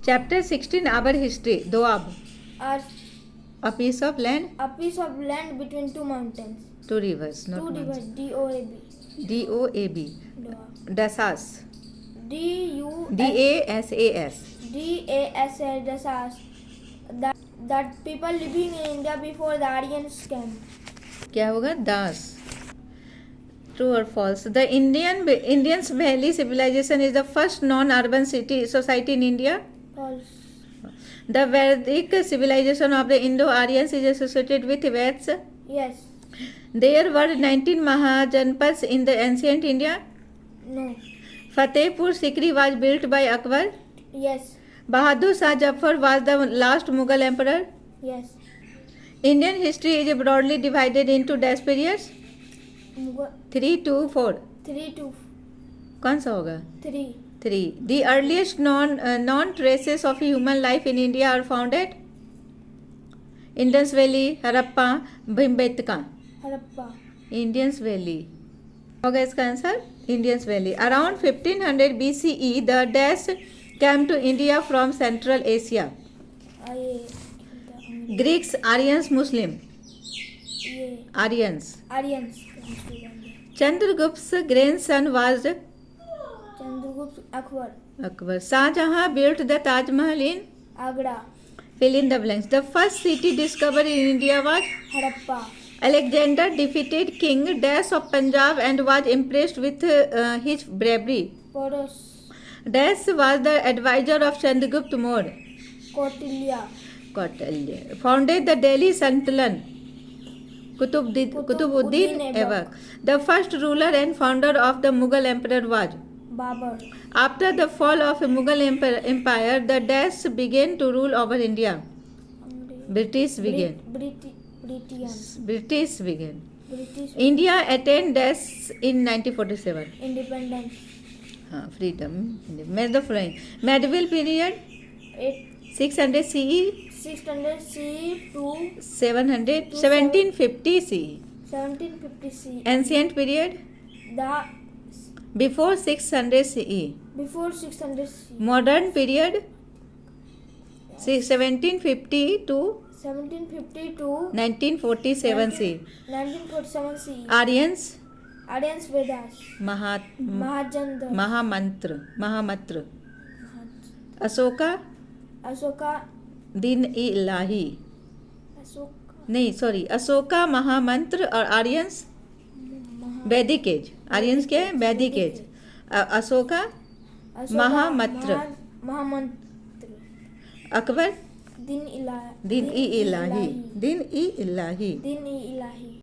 Chapter 16, our history. Doab. Are A piece of land. a piece of land between two mountains. Two rivers, not Two rivers. mountains. DOAB. D-O-A-B. Doab. Dasas. D-U-S. D-A-S-A-S. D-A-S-A. Dasas. That people living in India before the Aryans came. क्या होगा? दास. True or false? The Indians Valley civilization is the first non-urban society in India. False. The Vedic civilization of the Indo-Aryans is associated with Veds. Yes. There were 19 Mahajanpads in the ancient India. No. Fatehpur Sikri was built by Akbar. Yes. Bahadur Shah Jafar was the last Mughal emperor. Yes. Indian history is broadly divided into dash periods. 3 to 4. 3 to कौन सा होगा? 3. 3. The earliest non traces of human life in India are found at Indus Valley, Harappa, Bhimbetka. Harappa. Indians Valley होगा इसका answer. Indians Valley. Around 1500 BCE, the dash came to India from Central Asia. Greeks, Aryans, Muslim. Aryans. Aryans. Chandragupta's grandson was Chandragupta. Akbar. Akbar. Shah Jahan built the Taj Mahal in Agra. fill in the blanks. The first city discovered in India was Harappa. Alexander defeated King Dash of Punjab and was impressed with his bravery. Poros. Dash was the advisor of Chandragupta Maurya. Kautilya. Founded the Delhi Sultanate. Kutubuddin Aibak. The first ruler and founder of the Mughal Empire was Babur. After the fall of Mughal Empire, the Dash began to rule over India. British began. British. India attained Dash in 1947. Independence. Freedom. The following. Medieval period 600 CE. 600 CE to 1750 CE. 1750 CE. Ancient period The before 600 CE. before 600 CE. Modern period 1750 to 1750 to 1947 CE. 1947 CE. Aryans Aryans Vedas. Mahajandra. Mahamatra. Asoka Asoka. Din-i-Ilahi. नहीं sorry Ashoka महामंत्र और Aryans वैदिक as. Aryans क्या है? वैदिक as. Ashoka महामंत्र. अकबर दिन-i-Ilahi.